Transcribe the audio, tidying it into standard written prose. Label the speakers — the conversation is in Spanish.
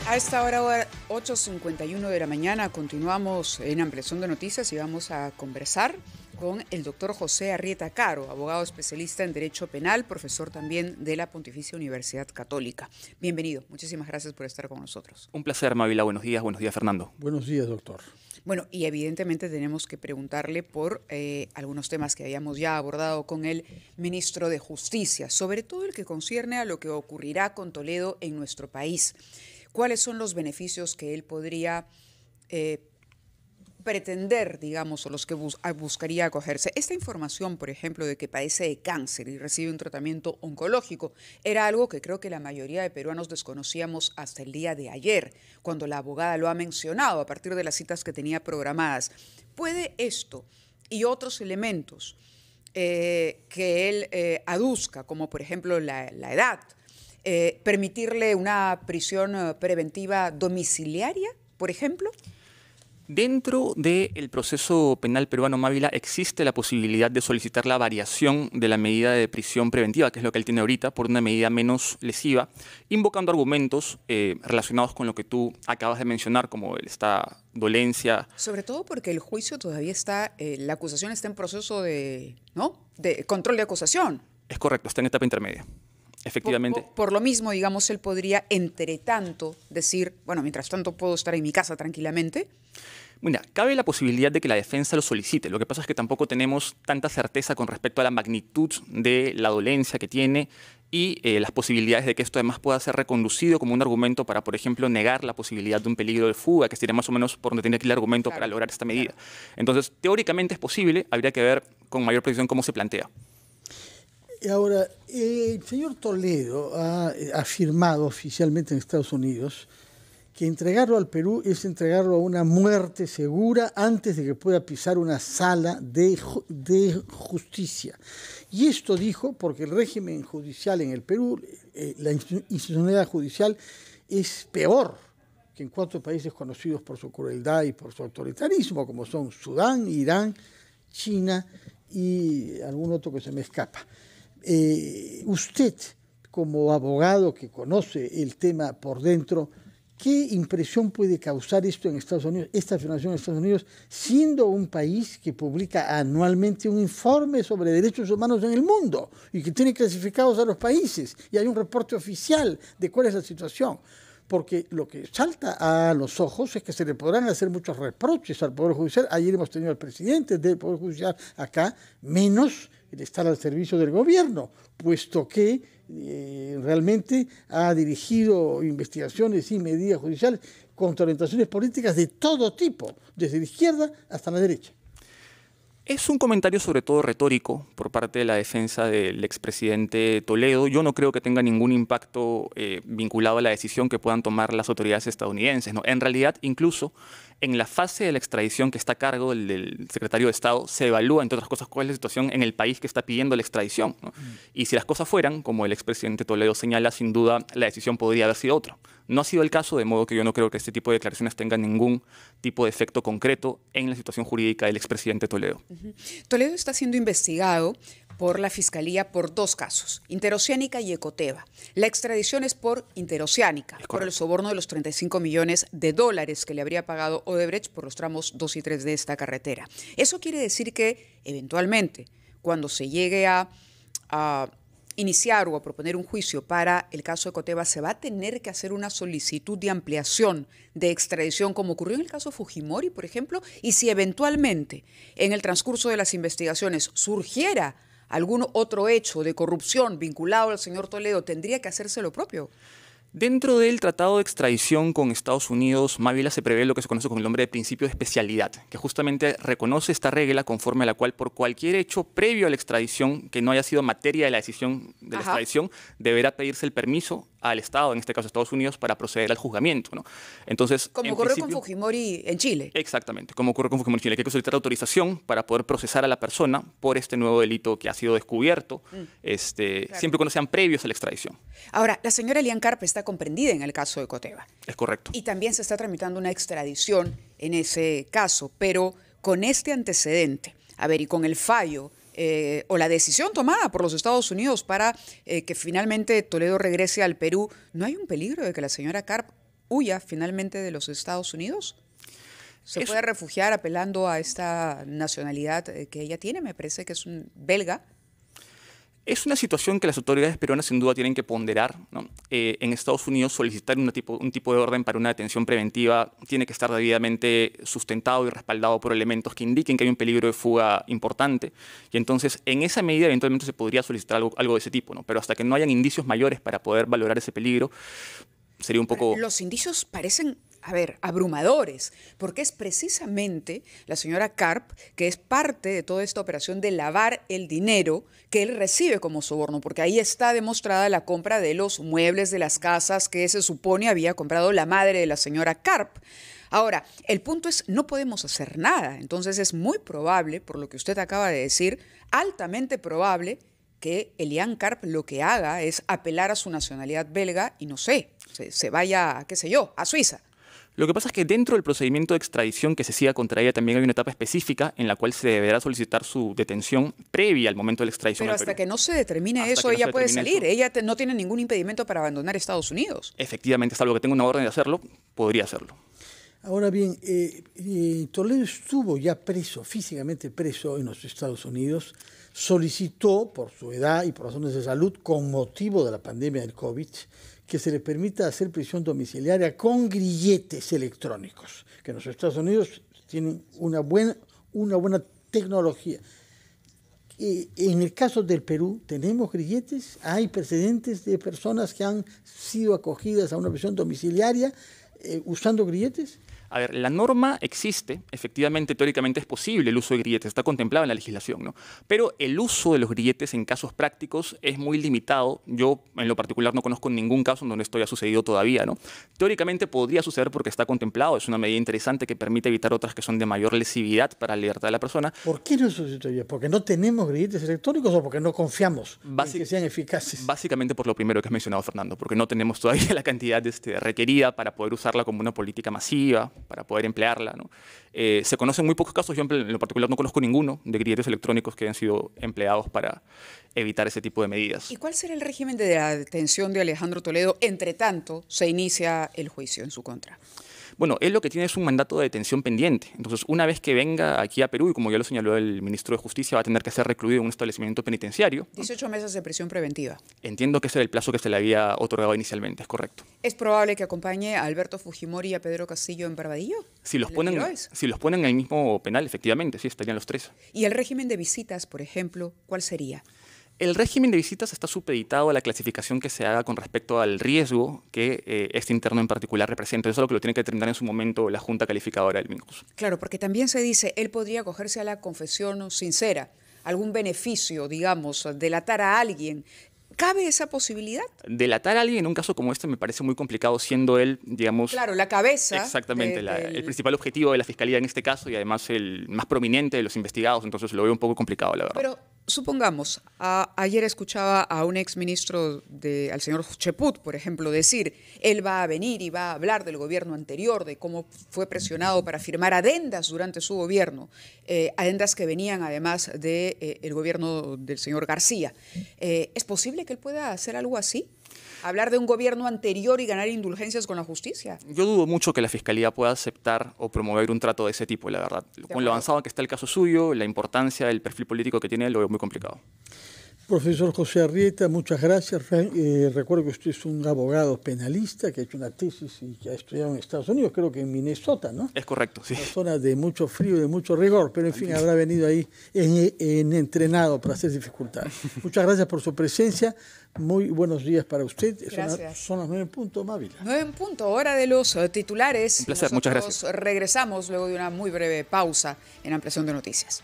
Speaker 1: A esta hora, 8:51 de la mañana, continuamos en Ampliación de Noticias y vamos a conversar con el doctor José Arrieta Caro, abogado especialista en Derecho Penal, profesor también de la Pontificia Universidad Católica. Bienvenido, muchísimas gracias por estar con nosotros.
Speaker 2: Un placer, Mávila. Buenos días, Fernando.
Speaker 3: Buenos días, doctor.
Speaker 1: Bueno, y evidentemente tenemos que preguntarle por algunos temas que habíamos ya abordado con el ministro de Justicia, sobre todo el que concierne a lo que ocurrirá con Toledo en nuestro país. ¿Cuáles son los beneficios que él podría pretender, digamos, o los que buscaría acogerse? Esta información, por ejemplo, de que padece de cáncer y recibe un tratamiento oncológico, era algo que creo que la mayoría de peruanos desconocíamos hasta el día de ayer, cuando la abogada lo ha mencionado a partir de las citas que tenía programadas. ¿Puede esto y otros elementos que él aduzca, como por ejemplo la edad, permitirle una prisión preventiva domiciliaria, por ejemplo?
Speaker 2: Dentro del proceso penal peruano, Mávila, existe la posibilidad de solicitar la variación de la medida de prisión preventiva, que es lo que él tiene ahorita, por una medida menos lesiva, invocando argumentos relacionados con lo que tú acabas de mencionar, como esta dolencia.
Speaker 1: Sobre todo porque el juicio todavía está, la acusación está en proceso de control de acusación.
Speaker 2: Es correcto, está en etapa intermedia. Efectivamente.
Speaker 1: Por lo mismo, digamos, él podría, entre tanto, decir, bueno, mientras tanto puedo estar en mi casa tranquilamente.
Speaker 2: Mira, cabe la posibilidad de que la defensa lo solicite. Lo que pasa es que tampoco tenemos tanta certeza con respecto a la magnitud de la dolencia que tiene y las posibilidades de que esto además pueda ser reconducido como un argumento para, por ejemplo, negar la posibilidad de un peligro de fuga, que sería más o menos por donde tiene que ir el argumento para lograr esta medida. Entonces, teóricamente es posible, habría que ver con mayor precisión cómo se plantea.
Speaker 3: Ahora, el señor Toledo ha afirmado oficialmente en Estados Unidos que entregarlo al Perú es entregarlo a una muerte segura antes de que pueda pisar una sala de justicia. Y esto dijo porque el régimen judicial en el Perú, la institucionalidad judicial, es peor que en 4 países conocidos por su crueldad y por su autoritarismo, como son Sudán, Irán, China y algún otro que se me escapa. Usted, como abogado que conoce el tema por dentro, ¿qué impresión puede causar esto en Estados Unidos, esta afirmación en Estados Unidos, siendo un país que publica anualmente un informe sobre derechos humanos en el mundo y que tiene clasificados a los países y hay un reporte oficial de cuál es la situación? Porque lo que salta a los ojos es que se le podrán hacer muchos reproches al Poder Judicial. Ayer hemos tenido al presidente del Poder Judicial acá, menos el estar al servicio del gobierno, puesto que realmente ha dirigido investigaciones y medidas judiciales contra orientaciones políticas de todo tipo, desde la izquierda hasta la derecha.
Speaker 2: Es un comentario sobre todo retórico por parte de la defensa del expresidente Toledo. Yo no creo que tenga ningún impacto vinculado a la decisión que puedan tomar las autoridades estadounidenses, ¿no? En realidad, incluso en la fase de la extradición que está a cargo del secretario de Estado, se evalúa, entre otras cosas, cuál es la situación en el país que está pidiendo la extradición, ¿no? Y si las cosas fueran, como el expresidente Toledo señala, sin duda la decisión podría haber sido otra. No ha sido el caso, de modo que yo no creo que este tipo de declaraciones tengan ningún tipo de efecto concreto en la situación jurídica del expresidente Toledo.
Speaker 1: Toledo está siendo investigado por la Fiscalía por 2 casos, Interoceánica y Ecoteva. La extradición es por Interoceánica, por el soborno de los $35 millones que le habría pagado Odebrecht por los tramos 2 y 3 de esta carretera. Eso quiere decir que, eventualmente, cuando se llegue a iniciar o a proponer un juicio para el caso Ecoteva, se va a tener que hacer una solicitud de ampliación de extradición, como ocurrió en el caso Fujimori, por ejemplo, y si eventualmente en el transcurso de las investigaciones surgiera algún otro hecho de corrupción vinculado al señor Toledo, ¿tendría que hacerse lo propio?
Speaker 2: Dentro del tratado de extradición con Estados Unidos, Mávila, se prevé lo que se conoce con el nombre de principio de especialidad, que justamente reconoce esta regla conforme a la cual por cualquier hecho previo a la extradición que no haya sido materia de la decisión de la extradición, deberá pedirse el permiso al Estado, en este caso Estados Unidos, para proceder al juzgamiento, ¿no? Entonces,
Speaker 1: como ocurrió con Fujimori en Chile.
Speaker 2: Exactamente, como ocurrió con Fujimori en Chile, que hay que solicitar autorización para poder procesar a la persona por este nuevo delito que ha sido descubierto, siempre cuando sean previos a la extradición.
Speaker 1: Ahora, la señora Elian Carpe está comprendida en el caso de Ecoteva.
Speaker 2: Es correcto.
Speaker 1: Y también se está tramitando una extradición en ese caso, pero con este antecedente, y con el fallo o la decisión tomada por los Estados Unidos para que finalmente Toledo regrese al Perú, ¿no hay un peligro de que la señora Carpe huya finalmente de los Estados Unidos? ¿Se puede refugiar apelando a esta nacionalidad que ella tiene? Me parece que es un belga.
Speaker 2: Es una situación que las autoridades peruanas sin duda tienen que ponderar, ¿no? En Estados Unidos solicitar un tipo de orden para una detención preventiva tiene que estar debidamente sustentado y respaldado por elementos que indiquen que hay un peligro de fuga importante. Y entonces, en esa medida, eventualmente se podría solicitar algo de ese tipo, ¿no? Pero hasta que no hayan indicios mayores para poder valorar ese peligro, sería un poco...
Speaker 1: Los indicios parecen, abrumadores, porque es precisamente la señora Karp que es parte de toda esta operación de lavar el dinero que él recibe como soborno, porque ahí está demostrada la compra de los muebles de las casas que se supone había comprado la madre de la señora Karp. Ahora, el punto es, no podemos hacer nada, entonces es muy probable, por lo que usted acaba de decir, altamente probable que Elian Karp lo que haga es apelar a su nacionalidad belga y no sé, se vaya, qué sé yo, a Suiza.
Speaker 2: Lo que pasa es que dentro del procedimiento de extradición que se siga contra ella también hay una etapa específica en la cual se deberá solicitar su detención previa al momento de la extradición.
Speaker 1: Pero hasta que no se determine eso, ella puede salir. Ella no tiene ningún impedimento para abandonar Estados Unidos.
Speaker 2: Efectivamente, salvo que tenga una orden de hacerlo, podría hacerlo.
Speaker 3: Ahora bien, Toledo estuvo ya preso, físicamente preso en los Estados Unidos, solicitó por su edad y por razones de salud, con motivo de la pandemia del COVID, que se le permita hacer prisión domiciliaria con grilletes electrónicos, que en los Estados Unidos tienen una buena tecnología. En el caso del Perú, ¿tenemos grilletes? ¿Hay precedentes de personas que han sido acogidas a una prisión domiciliaria usando grilletes?
Speaker 2: A ver, la norma existe, efectivamente, teóricamente es posible el uso de grilletes, está contemplado en la legislación, ¿no? Pero el uso de los grilletes en casos prácticos es muy limitado. Yo, en lo particular, no conozco ningún caso en donde esto haya sucedido todavía, ¿no? Teóricamente podría suceder porque está contemplado, es una medida interesante que permite evitar otras que son de mayor lesividad para la libertad de la persona.
Speaker 3: ¿Por qué no sucedería? ¿Porque no tenemos grilletes electrónicos o porque no confiamos en que sean eficaces?
Speaker 2: Básicamente por lo primero que has mencionado, Fernando, porque no tenemos todavía la cantidad requerida para poder usarla como una política masiva, para poder emplearla, ¿no? Se conocen muy pocos casos, yo en lo particular no conozco ninguno de grilletes electrónicos que hayan sido empleados para evitar ese tipo de medidas.
Speaker 1: ¿Y cuál será el régimen de la detención de Alejandro Toledo? Entre tanto, se inicia el juicio en su contra.
Speaker 2: Bueno, él lo que tiene es un mandato de detención pendiente. Entonces, una vez que venga aquí a Perú, y como ya lo señaló el ministro de Justicia, va a tener que ser recluido en un establecimiento penitenciario, ¿no?
Speaker 1: 18 meses de prisión preventiva.
Speaker 2: Entiendo que ese era el plazo que se le había otorgado inicialmente, es correcto.
Speaker 1: ¿Es probable que acompañe a Alberto Fujimori y a Pedro Castillo en Barbadillo?
Speaker 2: Si los ponen en el mismo penal, efectivamente, sí, estarían los tres.
Speaker 1: ¿Y el régimen de visitas, por ejemplo, cuál sería?
Speaker 2: El régimen de visitas está supeditado a la clasificación que se haga con respecto al riesgo que este interno en particular representa. Eso es lo que lo tiene que determinar en su momento la Junta Calificadora del MINJUS.
Speaker 1: Claro, porque también se dice, él podría acogerse a la confesión sincera, algún beneficio, digamos, delatar a alguien. ¿Cabe esa posibilidad?
Speaker 2: Delatar a alguien en un caso como este me parece muy complicado, siendo él, digamos...
Speaker 1: Claro, la cabeza...
Speaker 2: Exactamente, el principal objetivo de la Fiscalía en este caso y además el más prominente de los investigados, entonces lo veo un poco complicado, la verdad.
Speaker 1: Pero supongamos, ayer escuchaba a un exministro, al señor Cheput, por ejemplo, decir, él va a venir y va a hablar del gobierno anterior, de cómo fue presionado para firmar adendas durante su gobierno, adendas que venían además del gobierno del señor García. ¿Es posible que él pueda hacer algo así? ¿Hablar de un gobierno anterior y ganar indulgencias con la justicia?
Speaker 2: Yo dudo mucho que la Fiscalía pueda aceptar o promover un trato de ese tipo, la verdad. Con lo avanzado que está el caso suyo, la importancia del perfil político que tiene, lo veo muy complicado.
Speaker 3: Profesor José Arrieta, muchas gracias. Recuerdo que usted es un abogado penalista que ha hecho una tesis y que ha estudiado en Estados Unidos, creo que en Minnesota, ¿no?
Speaker 2: Es correcto, sí.
Speaker 3: Una zona de mucho frío y de mucho rigor, pero en fin, habrá venido ahí en entrenado para hacer dificultades. Muchas gracias por su presencia. Muy buenos días para usted.
Speaker 1: Gracias.
Speaker 3: Son las 9:00, Mávila.
Speaker 1: 9:00, hora de los titulares.
Speaker 2: Un placer, muchas gracias.
Speaker 1: Regresamos luego de una muy breve pausa en Ampliación de Noticias.